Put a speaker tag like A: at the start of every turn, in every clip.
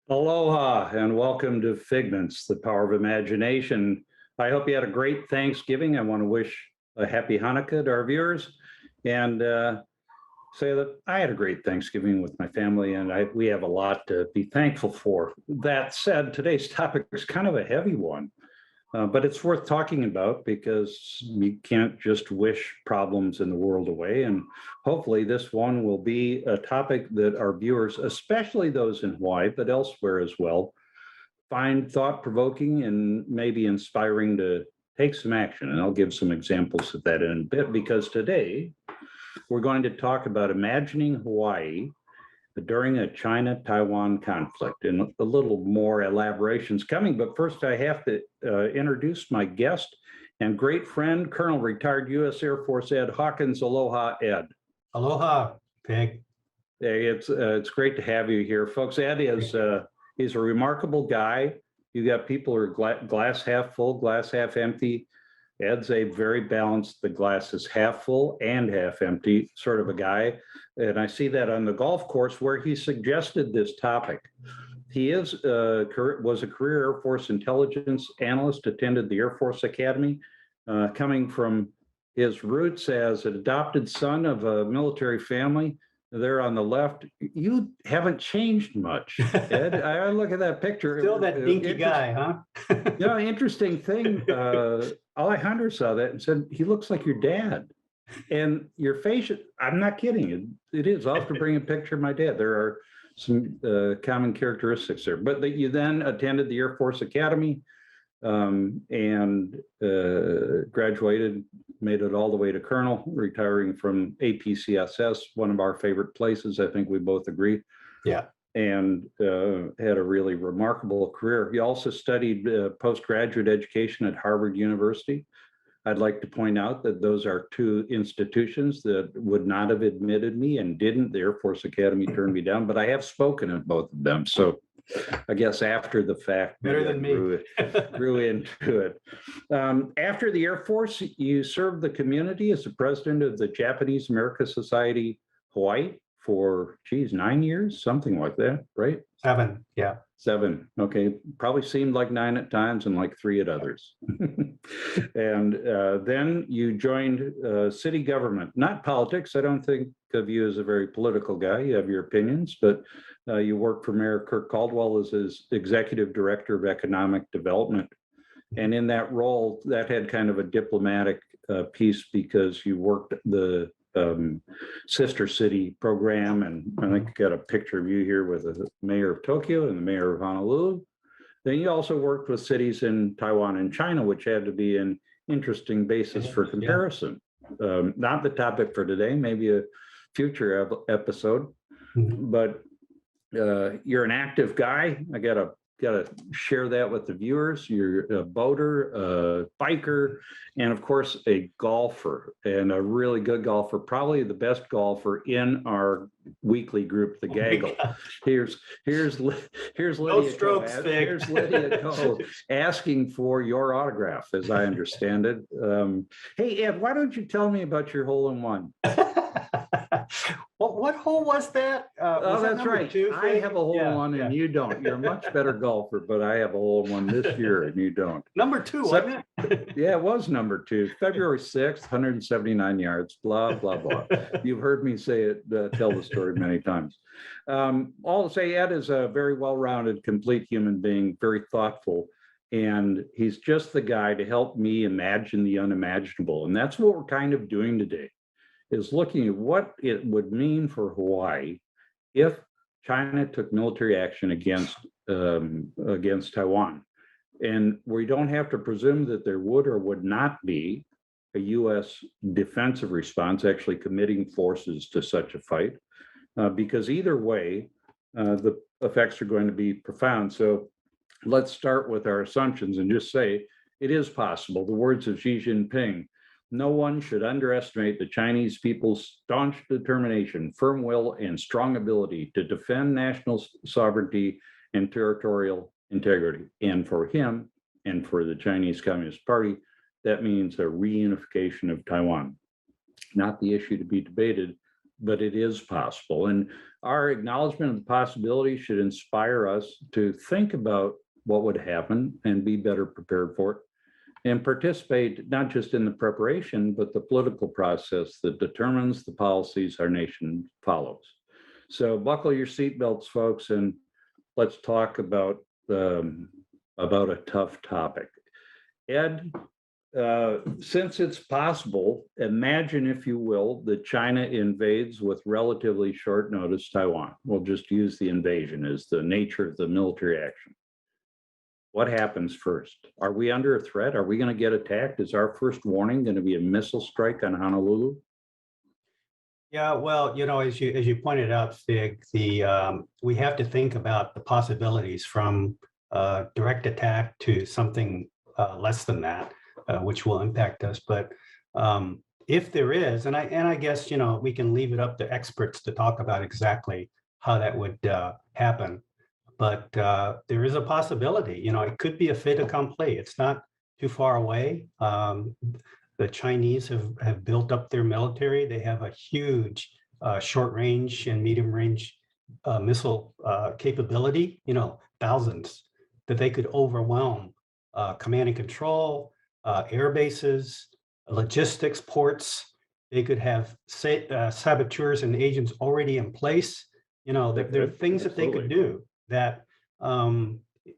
A: Aloha and welcome to Figments, the power of imagination. I hope you had a great Thanksgiving. I want to wish a happy Hanukkah to our viewers and say that I had a great Thanksgiving with my family and we have a lot to be thankful for. That said, today's topic is kind of a heavy one, but it's worth talking about because you can't just wish problems in the world away. And hopefully this one will be a topic that our viewers, especially those in Hawaii, but elsewhere as well, find thought-provoking and maybe inspiring to take some action. And I'll give some examples of that in a bit, because today we're going to talk about imagining Hawaii during a China-Taiwan conflict, and a little more elaborations coming. But first, I have to introduce my guest and great friend, Colonel retired U.S. Air Force Ed Hawkins. Aloha, Ed.
B: Aloha, Peg.
A: Hey, it's great to have you here, folks. Ed is he's a remarkable guy. You got people who are glass half full, glass half empty. Ed's a very balanced, the glass is half full and half empty sort of a guy. And I see that on the golf course where he suggested this topic. He was a career Air Force intelligence analyst, attended the Air Force Academy, coming from his roots as an adopted son of a military family. There on the left, you haven't changed much, Ed. I look at that picture.
B: Still that dinky guy, huh?
A: Yeah, interesting thing. Alejandro saw that and said, he looks like your dad. And your face, I'm not kidding. It is. I'll have to bring a picture of my dad. There are some common characteristics there. But that you then attended the Air Force Academy and graduated, made it all the way to colonel, retiring from APCSS, one of our favorite places. I think we both agree.
B: Yeah.
A: And had a really remarkable career. He also studied postgraduate education at Harvard University. I'd like to point out that those are two institutions that would not have admitted me and didn't. The Air Force Academy turned me down, but I have spoken at both of them. So I guess after the fact,
B: better than me.
A: Grew into it. After the Air Force, you served the community as the president of the Japanese American Society Hawaii for, 9 years, something like that, right?
B: 7, yeah.
A: 7, okay. Probably seemed like 9 at times and like 3 at others. And then you joined city government, not politics. I don't think of you as a very political guy. You have your opinions, but you worked for Mayor Kirk Caldwell as his executive director of economic development. And in that role, that had kind of a diplomatic piece because you worked the sister city program, and I think I got a picture of you here with the mayor of Tokyo and the mayor of Honolulu. Then you also worked with cities in Taiwan and China, which had to be an interesting basis for comparison. Not the topic for today, maybe a future episode, but you're an active guy. I gotta share that with the viewers. You're a boater, a biker, and of course a golfer, and a really good golfer, probably the best golfer in our weekly group, the Gaggle. Here's Lydia.
B: No strokes,
A: Here's Lydia Cole asking for your autograph, as I understand it. Hey Ed, why don't you tell me about your hole-in-one?
B: What hole was that?
A: Oh, that's right.
B: 2,
A: I have a hole-in-one and you don't. You're a much better golfer, but I have a hole-in-one this year and you don't.
B: Number 2, wasn't it?
A: Yeah, it was number 2, February 6th, 179 yards, blah, blah, blah. You've heard me say it, tell the story many times. I'll say Ed is a very well-rounded, complete human being, very thoughtful, and he's just the guy to help me imagine the unimaginable. And that's what we're kind of doing today, is looking at what it would mean for Hawaii if China took military action against Taiwan. And we don't have to presume that there would or would not be a U.S. defensive response actually committing forces to such a fight, because either way, the effects are going to be profound. So let's start with our assumptions and just say it is possible. The words of Xi Jinping: no one should underestimate the Chinese people's staunch determination, firm will, and strong ability to defend national sovereignty and territorial integrity. And for him and for the Chinese Communist Party, that means a reunification of Taiwan. Not the issue to be debated, but it is possible. And our acknowledgement of the possibility should inspire us to think about what would happen and be better prepared for it, and participate not just in the preparation, but the political process that determines the policies our nation follows. So buckle your seatbelts, folks, and let's talk about a tough topic. Ed, since it's possible, imagine, if you will, that China invades with relatively short notice Taiwan. We'll just use the invasion as the nature of the military action. What happens first? Are we under a threat? Are we going to get attacked? Is our first warning going to be a missile strike on Honolulu?
B: Yeah, well, as you pointed out, Fig, we have to think about the possibilities from direct attack to something less than that, which will impact us. But if there is, and I guess we can leave it up to experts to talk about exactly how that would happen. But there is a possibility. It could be a fait accompli. It's not too far away. The Chinese have built up their military. They have a huge short range and medium range missile capability, thousands, that they could overwhelm command and control, air bases, logistics, ports. They could have saboteurs and agents already in place. There are things that they could do that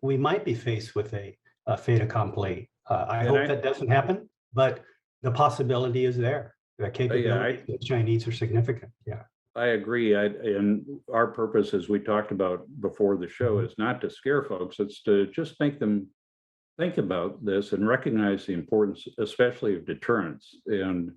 B: we might be faced with a fait accompli. I hope that doesn't happen, but the possibility is there. The capability of the Chinese are significant. Yeah,
A: I agree. And our purpose, as we talked about before the show, is not to scare folks. It's to just make them think about this and recognize the importance, especially of deterrence. And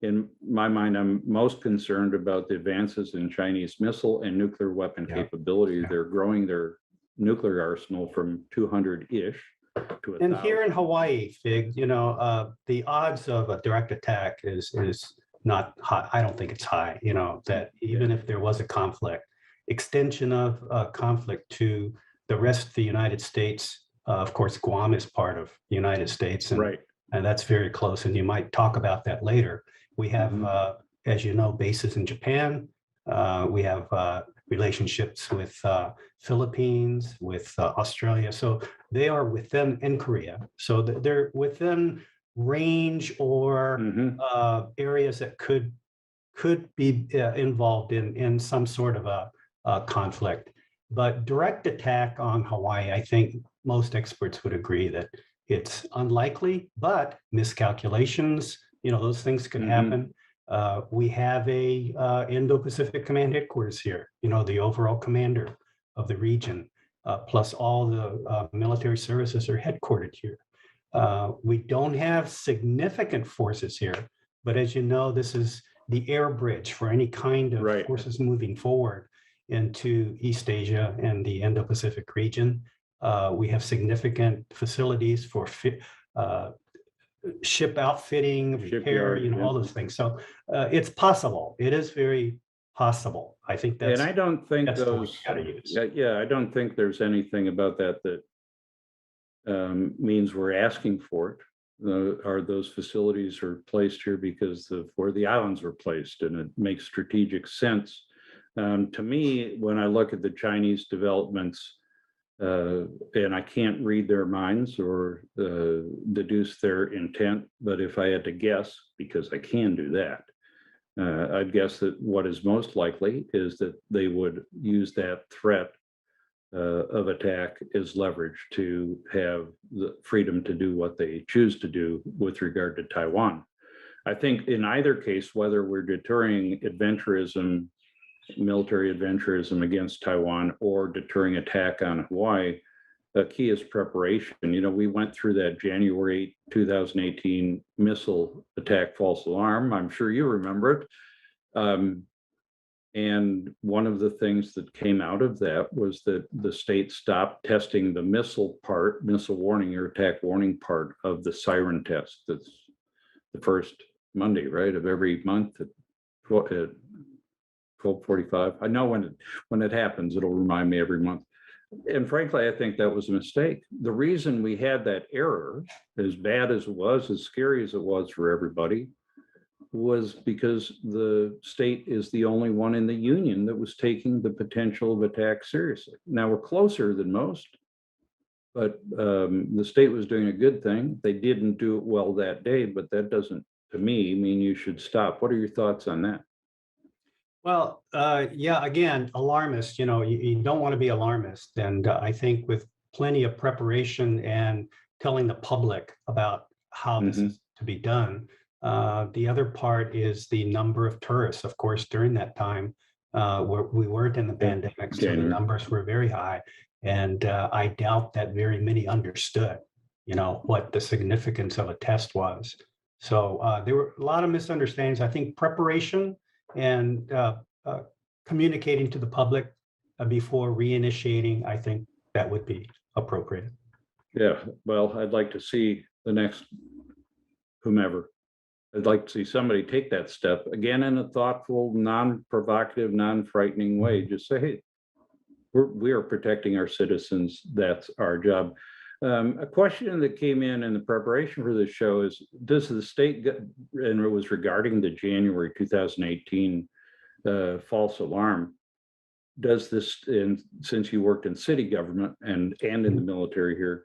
A: in my mind, I'm most concerned about the advances in Chinese missile and nuclear weapon capability. They're growing their nuclear arsenal from 200-ish to 1,000.
B: And here in Hawaii, Fig, the odds of a direct attack is not high. I don't think it's high. That even if there was a conflict, extension of conflict to the rest of the United States. Of course, Guam is part of the United States, and that's very close. And you might talk about that later. We have, as you know, bases in Japan. We have relationships with Philippines, with Australia. So they are within, and Korea. So they're within range or areas that could be involved in some sort of a conflict. But direct attack on Hawaii, I think most experts would agree that it's unlikely, but miscalculations, those things could happen. We have a Indo-Pacific Command headquarters here, the overall commander of the region, plus all the military services are headquartered here. We don't have significant forces here, but as you know, this is the air bridge for any kind of forces moving forward into East Asia and the Indo-Pacific region. We have significant facilities for ship outfitting, repair, all those things. So it's possible. It is very possible. I think that's.
A: And I don't think
B: those.
A: I don't think there's anything about that means we're asking for it. Those facilities are placed here because of where the islands were placed, and it makes strategic sense. To me, when I look at the Chinese developments, and I can't read their minds or deduce their intent, but if I had to guess, because I can do that, I'd guess that what is most likely is that they would use that threat of attack as leverage to have the freedom to do what they choose to do with regard to Taiwan. I think in either case, whether we're deterring adventurism, military adventurism against Taiwan, or deterring attack on Hawaii, the key is preparation. We went through that January 2018 missile attack false alarm. I'm sure you remember it. And one of the things that came out of that was that the state stopped testing the missile warning or attack warning part of the siren test. That's the first Monday, right, of every month at 12:45. I know when it happens, it'll remind me every month. And frankly, I think that was a mistake. The reason we had that error, as bad as it was, as scary as it was for everybody, was because the state is the only one in the union that was taking the potential of attack seriously. Now we're closer than most, but the state was doing a good thing. They didn't do it well that day, but that doesn't, to me, mean you should stop. What are your thoughts on that?
B: Well, yeah, again, alarmist, you don't want to be alarmist. And I think with plenty of preparation and telling the public about how this
A: Mhm.
B: is to be done. The other part is the number of tourists, of course, during that time, we weren't in the
A: Yeah,
B: pandemic, so the
A: January.
B: numbers were very high. And I doubt that very many understood, what the significance of a test was. So there were a lot of misunderstandings. I think preparation and uh, communicating to the public before reinitiating, I think that would be appropriate.
A: Yeah, well, I'd like to see the next whomever. I'd like to see somebody take that step again in a thoughtful, non-provocative, non-frightening way. Just say, hey, we are protecting our citizens. That's our job. A question that came in the preparation for this show is, does the state, and it was regarding the January 2018 false alarm, does this, and since you worked in city government and in the military here,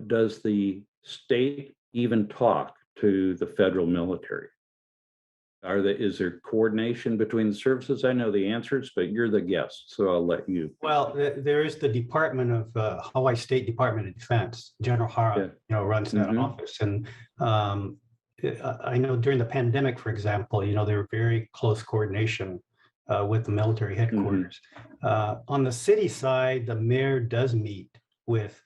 A: does the state even talk to the federal military? Is there coordination between the services? I know the answers, but you're the guest, so I'll let you.
B: Well, there is the Department of Hawaii State Department of Defense. General Hara,
A: Yeah.
B: runs that
A: Mhm.
B: office. And I know during the pandemic, for example, there were very close coordination with the military headquarters. On the city side, the mayor does meet with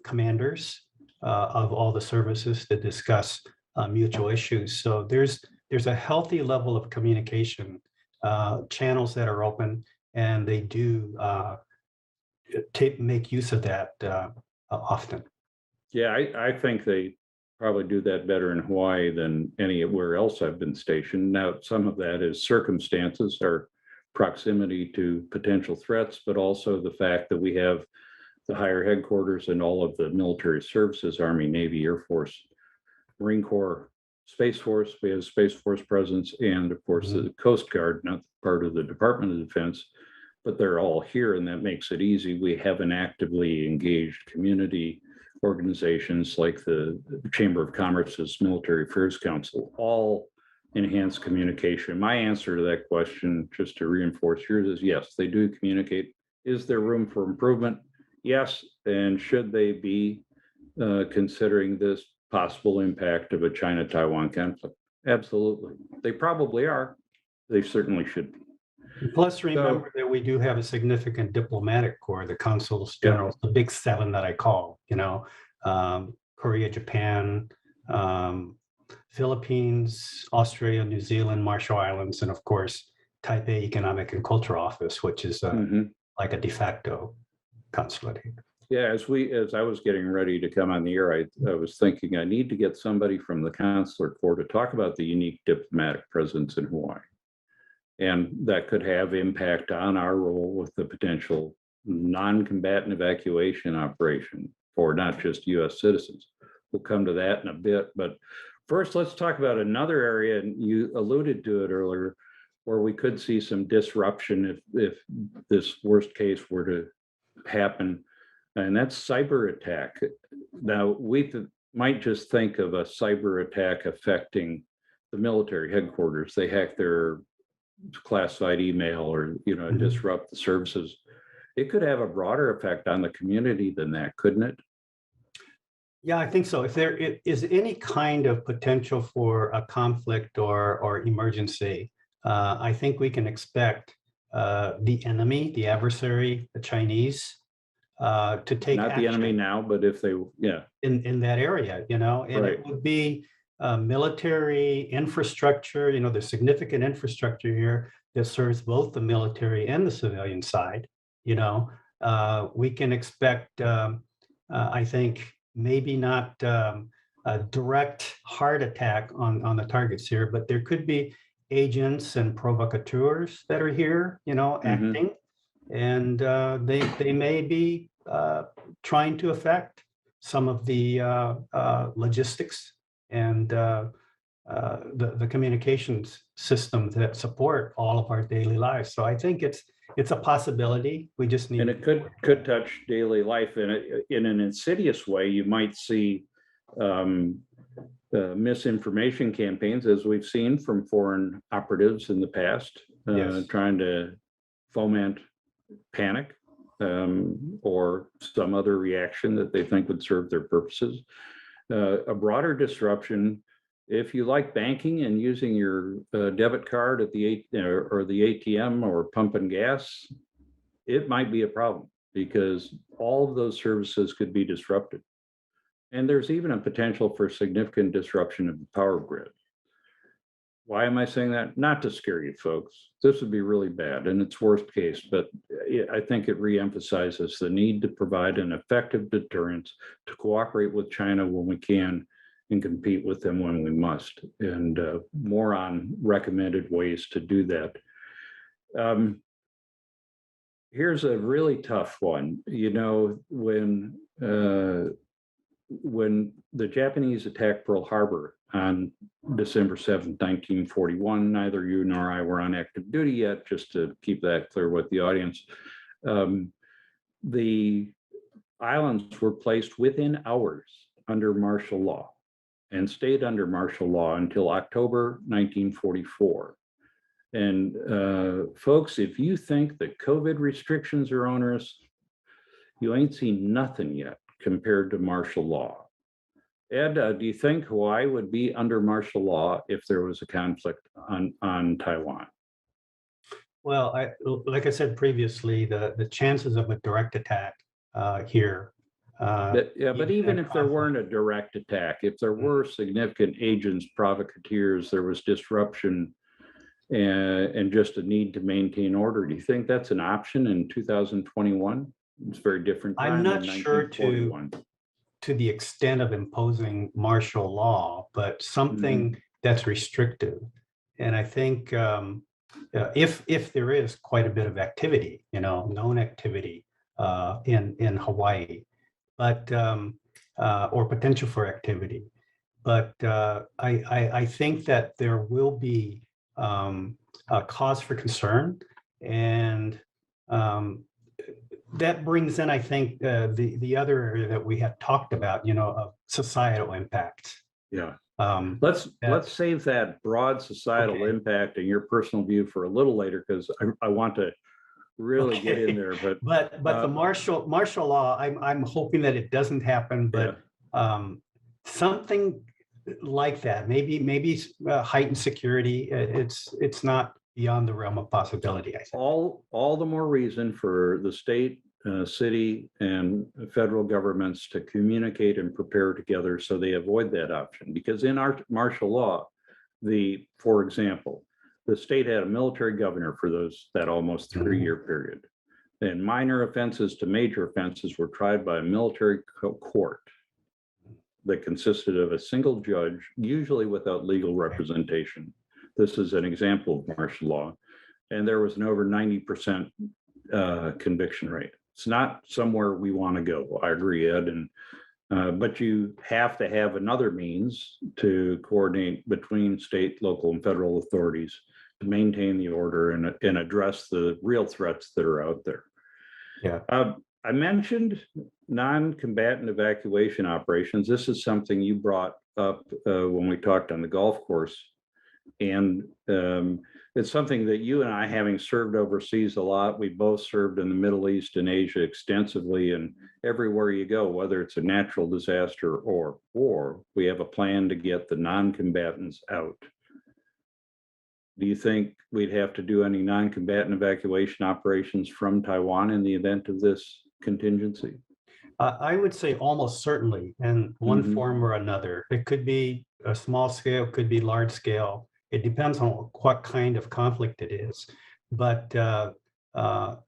B: commanders of all the services to discuss mutual issues. So there's a healthy level of communication, channels that are open, and they do make use of that often.
A: Yeah, I think they probably do that better in Hawaii than anywhere else I've been stationed. Now, some of that is circumstances or proximity to potential threats, but also the fact that we have the higher headquarters and all of the military services, Army, Navy, Air Force, Marine Corps, Space Force. We have Space Force presence, and of course the Coast Guard, not part of the Department of Defense, but they're all here, and that makes it easy. We have an actively engaged community, organizations like the Chamber of Commerce's Military Affairs Council, all enhance communication. My answer to that question, just to reinforce yours, is yes, they do communicate. Is there room for improvement? Yes. And should they be considering this possible impact of a China-Taiwan conflict? Absolutely. They probably are. They certainly should be.
B: Plus, remember that we do have a significant diplomatic corps, the consuls generals, the big seven that I call, Korea, Japan, Philippines, Australia, New Zealand, Marshall Islands, and of course, Taipei Economic and Cultural Office, which is like a de facto consulate.
A: Yeah, as I was getting ready to come on the air, I was thinking I need to get somebody from the consular corps to talk about the unique diplomatic presence in Hawaii. And that could have impact on our role with the potential non-combatant evacuation operation for not just US citizens. We'll come to that in a bit, but first let's talk about another area, and you alluded to it earlier, where we could see some disruption if this worst case were to happen, and that's cyber attack. Now, we might just think of a cyber attack affecting the military headquarters. They hack their classified email or disrupt the services. It could have a broader effect on the community than that, couldn't it?
B: Yeah, I think so. If there is any kind of potential for a conflict or emergency, I think we can expect the enemy, the adversary, the Chinese, to take
A: not
B: action.
A: The enemy now, but if they,
B: in that area, and
A: right.
B: It would be military infrastructure. There's significant infrastructure here that serves both the military and the civilian side. We can expect, I think, maybe not a direct heart attack on the targets here, but there could be agents and provocateurs that are here, acting, and they may be trying to affect some of the logistics and the communications systems that support all of our daily lives. So I think it's a possibility. We just need.
A: And it could touch daily life in an insidious way. You might see misinformation campaigns, as we've seen from foreign operatives in the past,
B: Yes.
A: trying to foment panic or some other reaction that they think would serve their purposes. A broader disruption, if you like banking and using your debit card at the ATM or pumping gas, it might be a problem because all of those services could be disrupted. And there's even a potential for significant disruption of the power grid. Why am I saying that? Not to scare you folks. This would be really bad and it's worst case, but I think it reemphasizes the need to provide an effective deterrent, to cooperate with China when we can and compete with them when we must, and more on recommended ways to do that. Here's a really tough one. You know, when the Japanese attacked Pearl Harbor on December 7th, 1941, neither you nor I were on active duty yet, just to keep that clear with the audience. The islands were placed within hours under martial law and stayed under martial law until October 1944. And folks, if you think that COVID restrictions are onerous, you ain't seen nothing yet compared to martial law. Ed, do you think Hawaii would be under martial law if there was a conflict on Taiwan?
B: Well, like I said previously, the chances of a direct attack here.
A: But even if there weren't a direct attack, if there were significant agents, provocateurs, there was disruption and just a need to maintain order, do you think that's an option in 2021? It's very different.
B: I'm not sure to the extent of imposing martial law, but something that's restrictive. And I think if there is quite a bit of activity, known activity in Hawaii, but or potential for activity, but I think that there will be a cause for concern, and that brings in, I think, the other area that we have talked about, of societal impact.
A: Yeah. Let's save that broad societal impact and your personal view for a little later, because I want to really get in there. But
B: the martial law, I'm hoping that it doesn't happen, but something like that, maybe heightened security. It's not beyond the realm of possibility, I think.
A: All the more reason for the state, city, and federal governments to communicate and prepare together so they avoid that option. Because in our martial law, for example, the state had a military governor for that almost 3-year period. And minor offenses to major offenses were tried by a military court that consisted of a single judge, usually without legal representation. This is an example of martial law. And there was an over 90% conviction rate. It's not somewhere we want to go. I agree, Ed. But you have to have another means to coordinate between state, local, and federal authorities to maintain the order and address the real threats that are out there.
B: Yeah.
A: I mentioned non-combatant evacuation operations. This is something you brought up when we talked on the golf course. And it's something that you and I, having served overseas a lot, we both served in the Middle East and Asia extensively, and everywhere you go, whether it's a natural disaster or war, we have a plan to get the non-combatants out. Do you think we'd have to do any non-combatant evacuation operations from Taiwan in the event of this contingency?
B: I would say almost certainly, in one form or another. It could be a small scale, could be large scale. It depends on what kind of conflict it is, but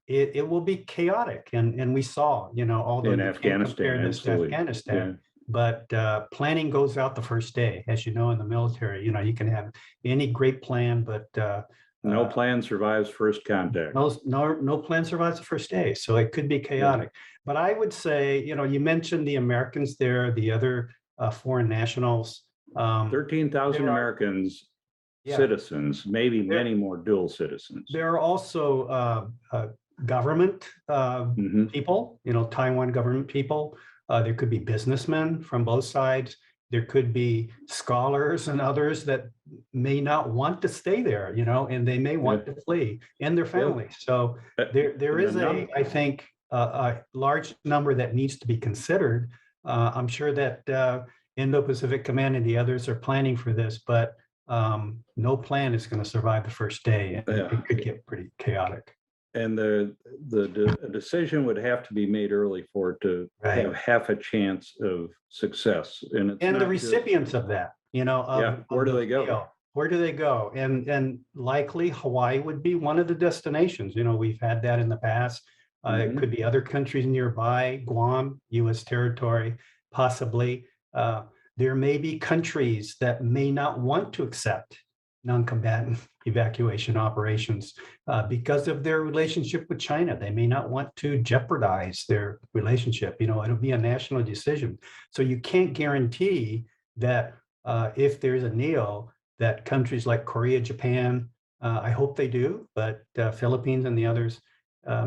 B: it will be chaotic. And we saw, although
A: in Afghanistan,
B: Afghanistan, but planning goes out the first day, as you know, in the military. You can have any great plan, but
A: no plan survives first contact.
B: No plan survives the first day, so it could be chaotic. But I would say, you mentioned the Americans there, the other foreign nationals.
A: 13,000
B: there are,
A: Americans,
B: yeah,
A: citizens, maybe
B: there,
A: many more dual citizens.
B: there are also government
A: Hmm.
B: people, Taiwan government people. There could be businessmen from both sides. There could be scholars and others that may not want to stay there, and they may want to flee and their families. So there is I think, a large number that needs to be considered. I'm sure that Indo-Pacific Command and the others are planning for this, but no plan is going to survive the first day, and it could get pretty chaotic.
A: And the decision would have to be made early for it to have half a chance of success. And
B: the recipients of that,
A: where do they go?
B: Where do they go? And likely Hawaii would be one of the destinations. We've had that in the past. It could be other countries nearby, Guam, U.S. territory, possibly. There may be countries that may not want to accept non-combatant evacuation operations because of their relationship with China. They may not want to jeopardize their relationship. It'll be a national decision. So you can't guarantee that if there's a NEO, that countries like Korea, Japan, I hope they do, but Philippines and the others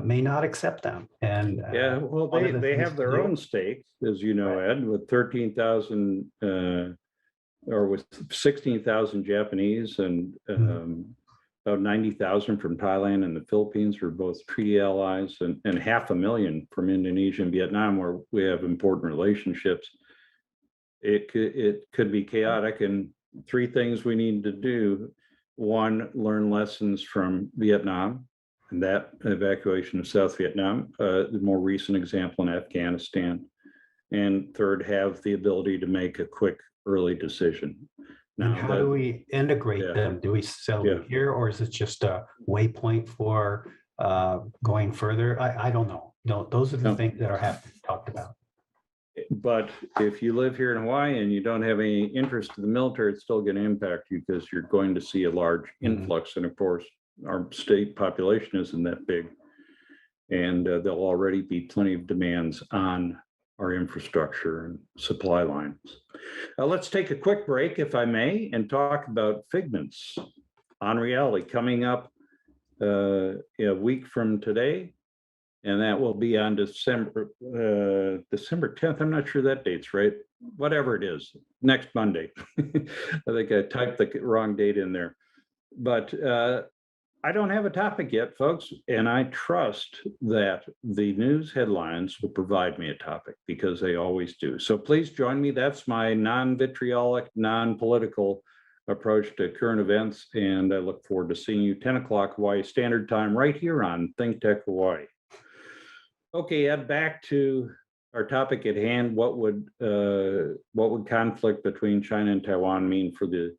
B: may not accept them. And
A: well, they have their own stake, as you know, Ed, with 13,000 or with 16,000 Japanese and about 90,000 from Thailand and the Philippines are both treaty allies, and 500,000 from Indonesia and Vietnam, where we have important relationships. It could be chaotic, and three things we need to do. One, learn lessons from Vietnam and that evacuation of South Vietnam, the more recent example in Afghanistan. And third, have the ability to make a quick, early decision.
B: Now, and how do we integrate them? Do we sell them here, or is it just a waypoint for going further? I don't know. No, those are the things that are have to be talked about.
A: But if you live here in Hawaii and you don't have any interest in the military, it's still going to impact you because you're going to see a large influx. And of course, our state population isn't that big. And there'll already be plenty of demands on our infrastructure and supply lines. Let's take a quick break, if I may, and talk about Figments on Reality coming up a week from today. And that will be on December 10th. I'm not sure that date's right. Whatever it is, next Monday. I think I typed the wrong date in there. But I don't have a topic yet, folks, and I trust that the news headlines will provide me a topic because they always do. So please join me. That's my non-vitriolic, non-political approach to current events, and I look forward to seeing you 10 o'clock Hawaii Standard Time right here on Think Tech Hawaii. Okay, Ed, back to our topic at hand. What would conflict between China and Taiwan mean for the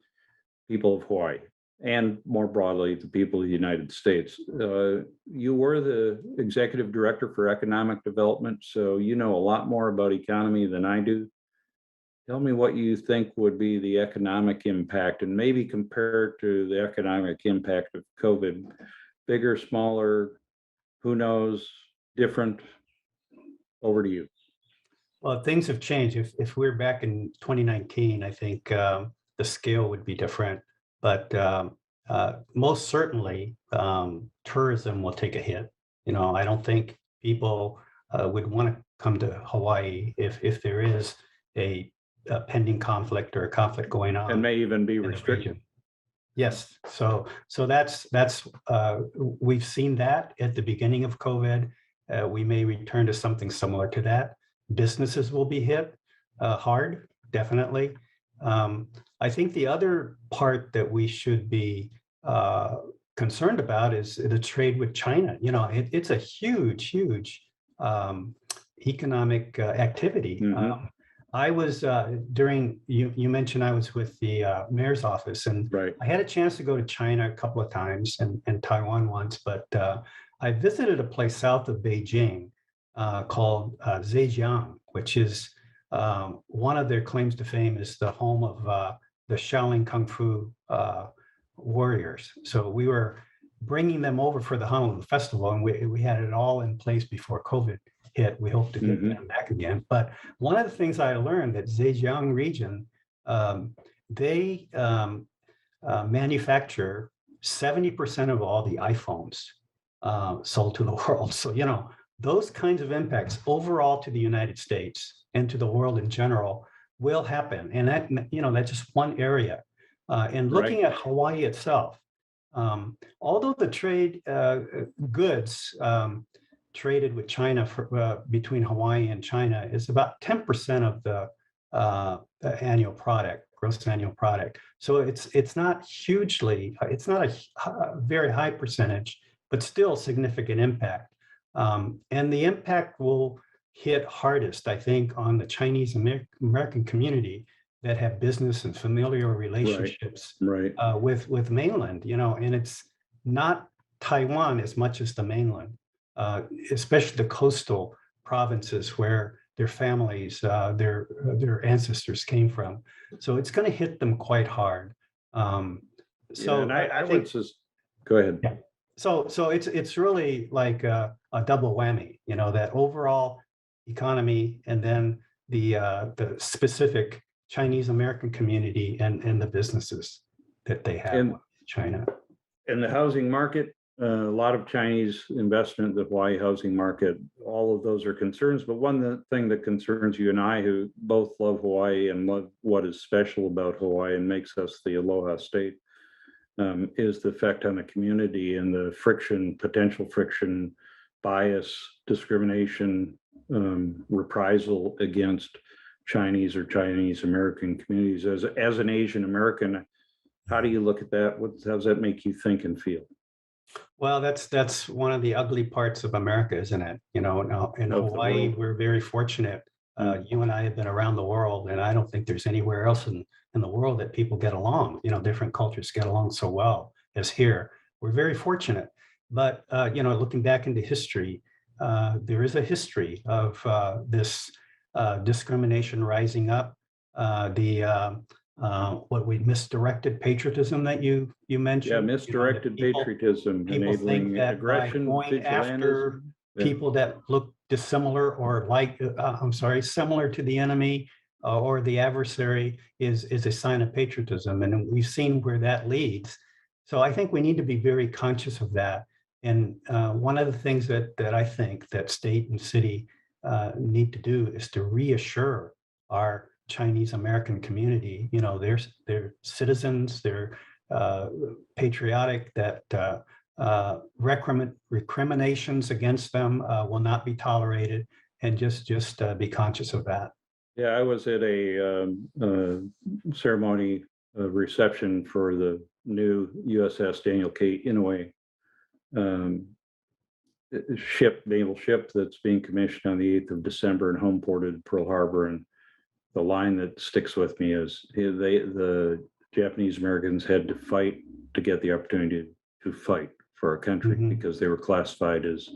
A: people of Hawaii? And more broadly, the people of the United States. You were the executive director for economic development, so you know a lot more about economy than I do. Tell me what you think would be the economic impact, and maybe compare it to the economic impact of COVID. Bigger, smaller, who knows, different? Over to you.
B: Well, things have changed. If we're back in 2019, I think the scale would be different. But most certainly, tourism will take a hit. I don't think people would want to come to Hawaii if there is a pending conflict or a conflict going on.
A: And may even be restricted.
B: Yes. So that's we've seen that at the beginning of COVID. We may return to something similar to that. Businesses will be hit hard, definitely. I think the other part that we should be concerned about is the trade with China. It's a huge economic activity. I was during, you mentioned I was with the mayor's office, and I had a chance to go to China a couple of times and Taiwan once, but I visited a place south of Beijing called Zhejiang, which is one of their claims to fame is the home of the Shaolin Kung Fu warriors. So we were bringing them over for the Halloween festival, and we had it all in place before COVID hit. We hope to get them back again. But one of the things I learned that Zhejiang region they manufacture 70% of all the iPhones sold to the world. So, those kinds of impacts overall to the United States and to the world in general will happen. And that's just one area. And looking
A: Right.
B: at Hawaii itself, although the trade goods traded with China between Hawaii and China is about 10% of the annual product, gross annual product. So it's not hugely, it's not a very high percentage, but still significant impact. And the impact will hit hardest, I think, on the Chinese American community that have business and familiar relationships
A: Right.
B: with mainland, and it's not Taiwan as much as the mainland, especially the coastal provinces where their families, their ancestors came from. So it's going to hit them quite hard.
A: Yeah, and I
B: think,
A: would just go ahead.
B: yeah. So it's really like a double whammy, that overall economy and then the specific Chinese American community and the businesses that they have in China.
A: In the housing market, a lot of Chinese investment in the Hawaii housing market, all of those are concerns. But one thing that concerns you and I, who both love Hawaii and love what is special about Hawaii and makes us the Aloha state, is the effect on the community and the friction, potential friction, bias, discrimination, reprisal against Chinese or Chinese American communities. As an Asian American, how do you look at that? How does that make you think and feel?
B: Well, that's one of the ugly parts of America, isn't it? Now in Hawaii, we're very fortunate. You and I have been around the world, and I don't think there's anywhere else in the world that people get along. Different cultures get along so well as here. We're very fortunate. But looking back into history, there is a history of this discrimination rising up. What we misdirected patriotism that you mentioned.
A: Yeah, misdirected patriotism,
B: People think that
A: aggression,
B: by going after people that look dissimilar or similar to the enemy or the adversary is a sign of patriotism, and we've seen where that leads. So I think we need to be very conscious of that. And one of the things that I think that state and city need to do is to reassure our Chinese American community, they're citizens, they're patriotic, that recriminations against them will not be tolerated, and just be conscious of that.
A: Yeah, I was at a ceremony reception for the new USS Daniel K. Inouye naval ship that's being commissioned on the 8th of December and home ported Pearl Harbor. And the line that sticks with me is the Japanese Americans had to fight to get the opportunity to fight for our country because they were classified as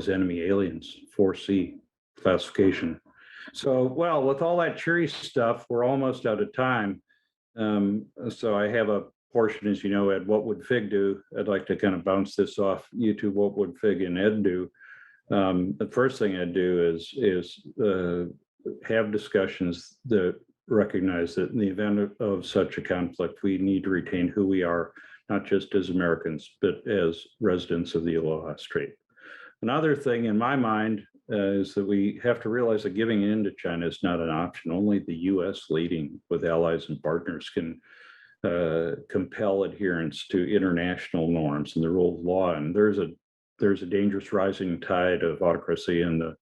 A: enemy aliens, 4C classification. So, well, with all that cheery stuff, we're almost out of time. So I have a portion, as you know, Ed, what would Fig do? I'd like to kind of bounce this off you two, what would Fig and Ed do? The first thing I'd do is have discussions that recognize that in the event of such a conflict, we need to retain who we are, not just as Americans, but as residents of the Aloha Strait. Another thing in my mind is that we have to realize that giving in to China is not an option. Only the US leading with allies and partners can compel adherence to international norms and the rule of law. And there's a dangerous rising tide of autocracy in the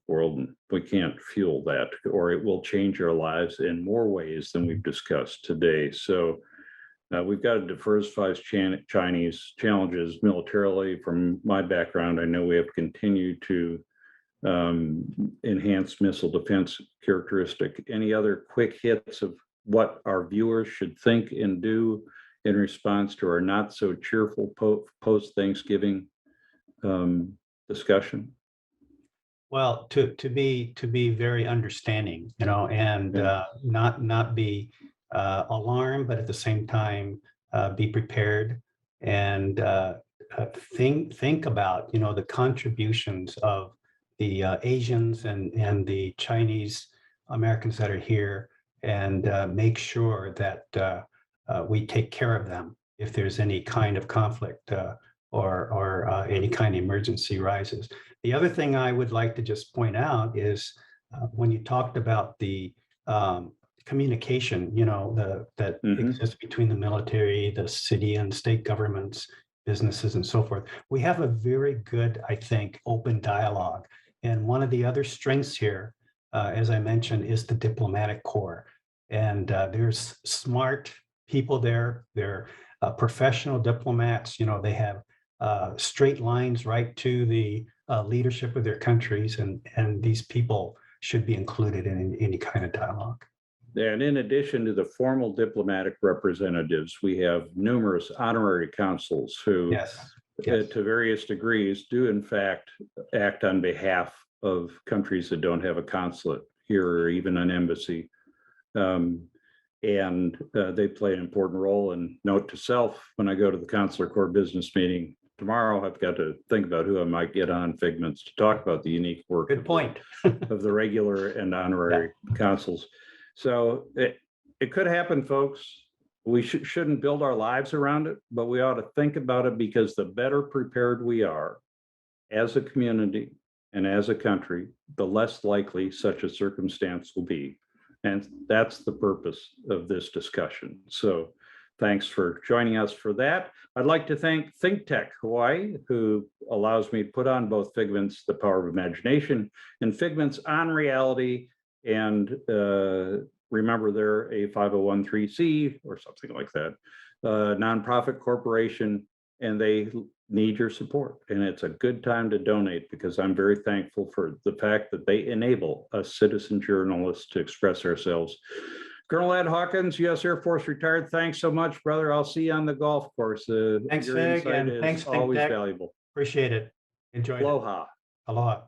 A: world. And we can't fuel that, or it will change our lives in more ways than we've discussed today. So we've got to diversify Chinese challenges militarily. From my background, I know we have to continue to enhance missile defense characteristic. Any other quick hits of what our viewers should think and do in response to our not so cheerful post-Thanksgiving discussion?
B: Well, to be very understanding, and not be alarmed, but at the same time be prepared and think about the contributions of the Asians and the Chinese Americans that are here and make sure that we take care of them if there's any kind of conflict or any kind of emergency rises. The other thing I would like to just point out is when you talked about the communication, that exists between the military, the city and state governments, businesses, and so forth. We have a very good, I think, open dialogue. And one of the other strengths here, as I mentioned, is the diplomatic corps. And there's smart people there. They're professional diplomats. They have straight lines right to the leadership of their countries, and these people should be included in any kind of dialogue.
A: And in addition to the formal diplomatic representatives, we have numerous honorary consuls who,
B: Yes.
A: to various degrees, do in fact act on behalf of countries that don't have a consulate here or even an embassy. And they play an important role. And note to self, when I go to the Consular Corps business meeting tomorrow, I've got to think about who I might get on Figments to talk about the unique work
B: Good point.
A: of the regular and honorary consuls. So it could happen, folks. We shouldn't build our lives around it, but we ought to think about it, because the better prepared we are as a community and as a country, the less likely such a circumstance will be. And that's the purpose of this discussion. So thanks for joining us for that. I'd like to thank ThinkTech Hawaii, who allows me to put on both Figments, The Power of Imagination, and Figments on Reality. And remember, they're a 501(c) or something like that, nonprofit corporation, and they need your support. And it's a good time to donate, because I'm very thankful for the fact that they enable us citizen journalists to express ourselves. Colonel Ed Hawkins, U.S. Air Force retired. Thanks so much, brother. I'll see you on the golf course.
B: Thanks,
A: your
B: Fig,
A: insight
B: and
A: is
B: thanks,
A: always
B: ThinkTech.
A: valuable.
B: Appreciate it. Enjoy it.
A: Aloha.
B: Aloha.